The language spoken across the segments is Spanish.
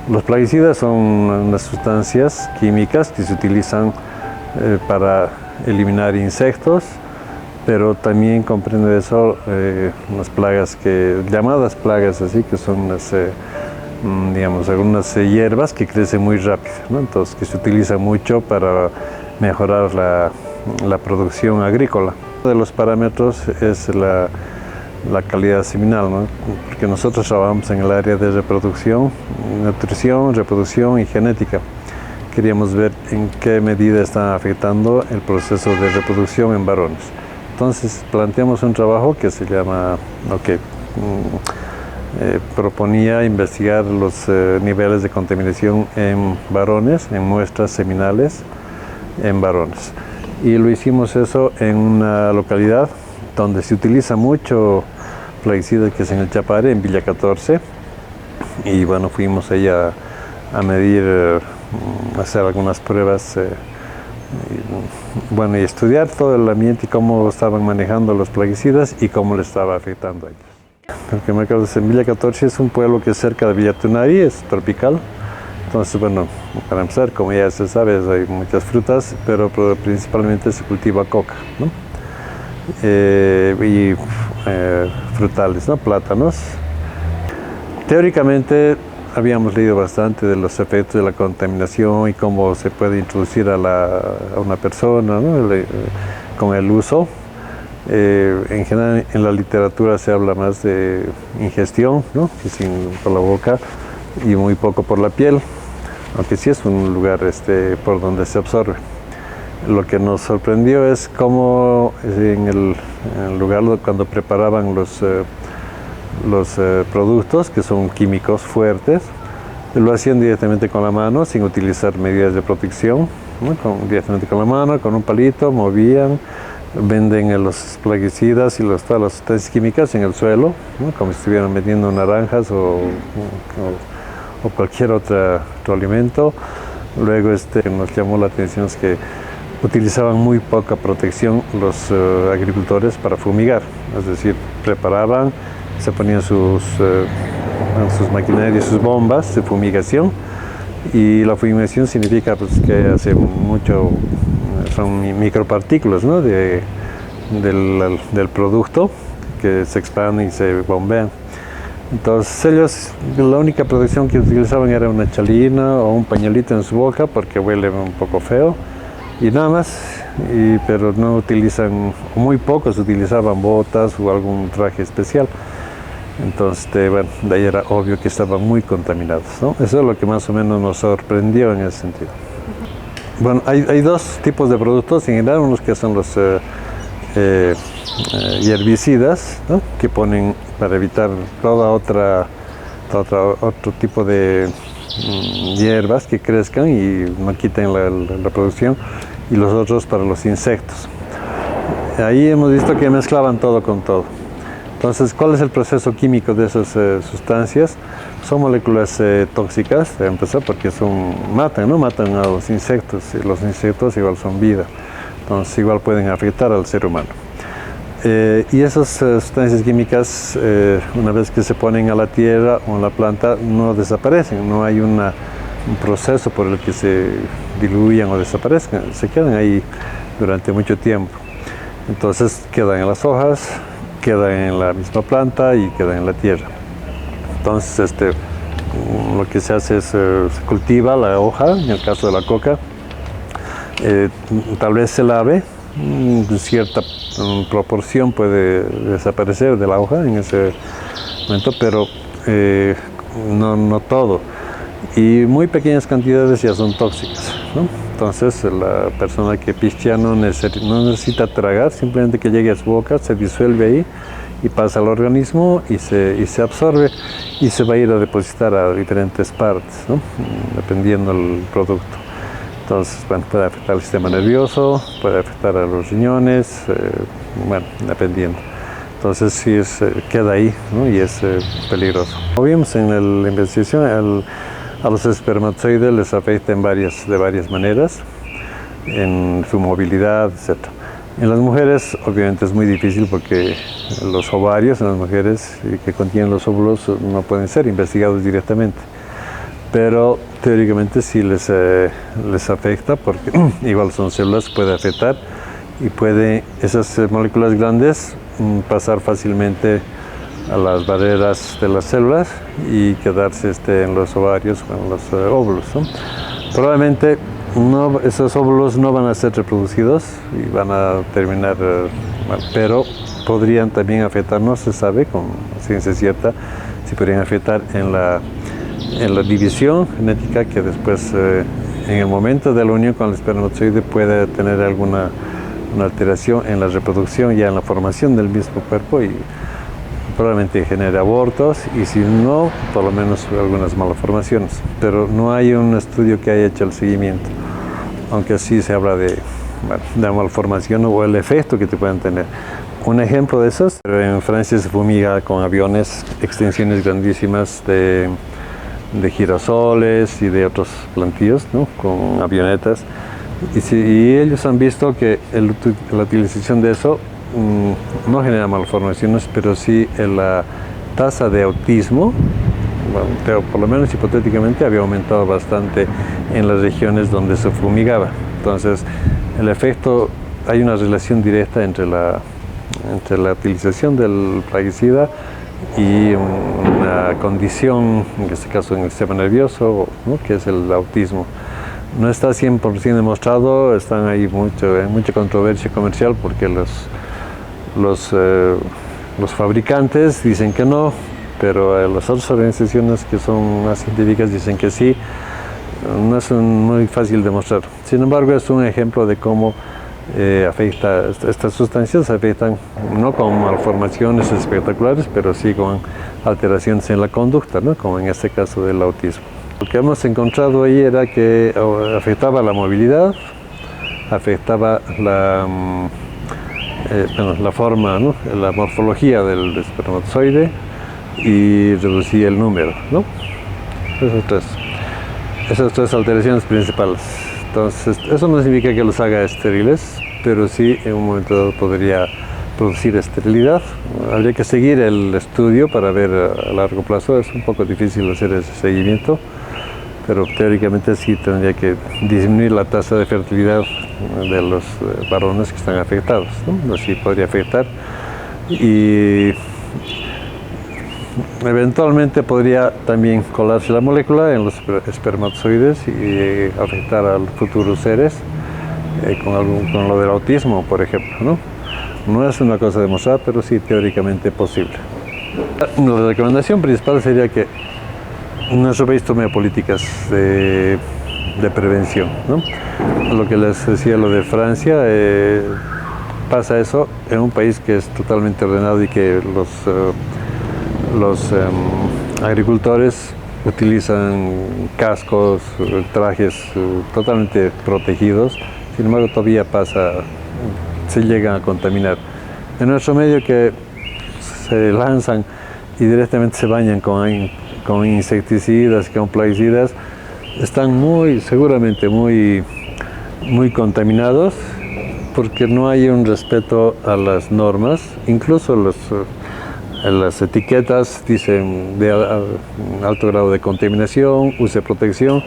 Los plaguicidas son unas sustancias químicas que se utilizan para eliminar insectos, pero también comprende eso unas plagas llamadas plagas, así que son unas, digamos, algunas hierbas que crecen muy rápido, ¿no? Entonces, que se utilizan mucho para mejorar la producción agrícola. Uno de los parámetros es la calidad seminal, ¿no? Porque nosotros trabajamos en el área de reproducción, nutrición, reproducción y genética. Queríamos ver en qué medida está afectando el proceso de reproducción en varones. Entonces planteamos un trabajo que se llama, proponía investigar los niveles de contaminación en varones, en muestras seminales en varones. Y lo hicimos eso en una localidad donde se utiliza mucho plaguicida, que es en el Chapare, en Villa 14. Y bueno, fuimos allá a medir, hacer algunas pruebas, y estudiar todo el ambiente y cómo estaban manejando los plaguicidas y cómo les estaba afectando a ellos. Porque me acuerdo, en Villa 14 es un pueblo que es cerca de Villa Tunari, es tropical. Entonces, bueno, para empezar, como ya se sabe, hay muchas frutas, pero principalmente se cultiva coca, ¿no? Frutales, ¿no? Plátanos. Teóricamente habíamos leído bastante de los efectos de la contaminación y cómo se puede introducir a una persona, ¿no? Con el uso. En general en la literatura se habla más de ingestión, ¿no? Por la boca y muy poco por la piel, aunque sí es un lugar por donde se absorbe. Lo que nos sorprendió es cómo en el lugar cuando preparaban los productos, que son químicos fuertes, lo hacían directamente con la mano, sin utilizar medidas de protección, ¿no? Directamente con la mano, con un palito, movían, venden los plaguicidas y todas las sustancias químicas en el suelo, ¿no? Como si estuvieran vendiendo naranjas o cualquier otro alimento. Luego nos llamó la atención es que utilizaban muy poca protección los agricultores para fumigar, es decir, preparaban, se ponían sus maquinarias, sus bombas de fumigación, y la fumigación significa pues, que hace mucho, son micropartículas, ¿no? del producto que se expanden y se bombean. Entonces ellos, la única protección que utilizaban era una chalina o un pañuelito en su boca porque huele un poco feo y nada más, pero no utilizan, muy pocos utilizaban botas o algún traje especial. Entonces, bueno, de ahí era obvio que estaban muy contaminados, ¿no? Eso es lo que más o menos nos sorprendió en ese sentido. Bueno, hay dos tipos de productos en general, unos que son los herbicidas, ¿no? Que ponen para evitar otro tipo de hierbas que crezcan y no quiten la producción, y los otros para los insectos. Ahí hemos visto que mezclaban todo con todo. Entonces, ¿cuál es el proceso químico de esas sustancias? Son moléculas tóxicas, de empezar, porque matan a los insectos, y los insectos igual son vida, entonces igual pueden afectar al ser humano. Y esas sustancias químicas, una vez que se ponen a la tierra o a la planta, no desaparecen, no hay un proceso por el que se diluyan o desaparezcan, se quedan ahí durante mucho tiempo. Entonces quedan en las hojas, quedan en la misma planta y quedan en la tierra. Entonces lo que se hace es se cultiva la hoja, en el caso de la coca, tal vez se lave, cierta proporción puede desaparecer de la hoja en ese momento, pero no todo. Y muy pequeñas cantidades ya son tóxicas, ¿no? Entonces la persona que pichea no necesita tragar, simplemente que llegue a su boca, se disuelve ahí y pasa al organismo y se absorbe y se va a ir a depositar a diferentes partes, ¿no? Dependiendo del producto. Entonces, bueno, puede afectar al sistema nervioso, puede afectar a los riñones, bueno, dependiendo. Entonces sí queda ahí, ¿no? Y es peligroso. Como vimos en la investigación, a los espermatozoides les afecta de varias maneras, en su movilidad, etc. En las mujeres, obviamente, es muy difícil porque los ovarios en las mujeres que contienen los óvulos no pueden ser investigados directamente. pero teóricamente sí les afecta, porque igual son células, puede afectar y puede esas moléculas grandes pasar fácilmente a las barreras de las células y quedarse en los ovarios o en los óvulos, ¿no? Probablemente esos óvulos no van a ser reproducidos y van a terminar mal, pero podrían también afectar, no se sabe con ciencia cierta, si podrían afectar en la división genética, que después en el momento de la unión con el espermatozoide puede tener alguna alteración en la reproducción, ya en la formación del mismo cuerpo, y probablemente genere abortos, y si no, por lo menos algunas malformaciones. Pero no hay un estudio que haya hecho el seguimiento, aunque sí se habla de malformación o el efecto que te pueden tener. Un ejemplo de esos, en Francia se fumiga con aviones extensiones grandísimas de girasoles y de otros plantíos, ¿no? Con avionetas, y ellos han visto que la utilización de eso no genera malformaciones, pero sí la tasa de autismo, bueno, por lo menos hipotéticamente, había aumentado bastante en las regiones donde se fumigaba. Entonces, el efecto, hay una relación directa entre la utilización del plaguicida y una condición, en este caso en el sistema nervioso, ¿no? Que es el autismo. No está 100% demostrado, están ahí mucha controversia comercial, porque los fabricantes dicen que no, pero las otras organizaciones que son más científicas dicen que sí. No es muy fácil demostrar. Sin embargo, es un ejemplo de cómo estas sustancias afectan, no con malformaciones espectaculares, pero sí con alteraciones en la conducta, ¿no? Como en este caso del autismo. Lo que hemos encontrado ahí era que afectaba la movilidad, afectaba la forma, ¿no? La morfología del espermatozoide, y reducía el número, ¿no? Esas tres alteraciones principales. Entonces, eso no significa que los haga estériles, pero sí en un momento dado podría producir esterilidad. Habría que seguir el estudio para ver a largo plazo. Es un poco difícil hacer ese seguimiento, pero teóricamente sí tendría que disminuir la tasa de fertilidad de los varones que están afectados, ¿no? Así podría afectar, y eventualmente podría también colarse la molécula en los espermatozoides y afectar a los futuros seres con lo del autismo, por ejemplo, ¿no? No es una cosa demostrada, pero sí teóricamente posible. La recomendación principal sería que nuestro país tome políticas de prevención, ¿no? Lo que les decía, lo de Francia, pasa eso en un país que es totalmente ordenado y que los agricultores utilizan cascos, trajes totalmente protegidos. Sin embargo, todavía se llegan a contaminar. En nuestro medio, que se lanzan y directamente se bañan con insecticidas, con plaguicidas, están seguramente muy contaminados, porque no hay un respeto a las normas. Incluso las etiquetas dicen de alto grado de contaminación, use protección,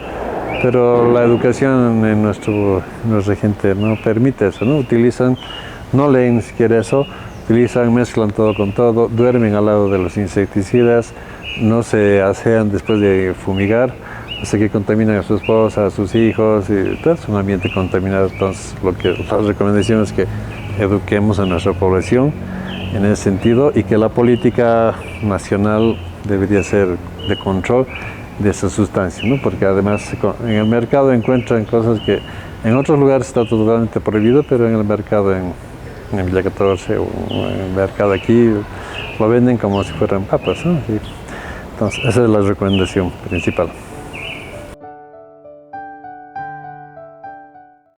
pero la educación en nuestra gente no permite eso, ¿no? No leen ni siquiera eso, mezclan todo con todo, duermen al lado de los insecticidas, no se asean después de fumigar, así que contaminan a su esposa, a sus hijos, y todo es un ambiente contaminado. Entonces, la recomendación es que eduquemos a nuestra población en ese sentido, y que la política nacional debería ser de control de esa sustancia, ¿no? Porque además en el mercado encuentran cosas que en otros lugares está totalmente prohibido, pero en el mercado en Villa 14 o en el mercado aquí lo venden como si fueran papas, ¿no? Entonces, esa es la recomendación principal.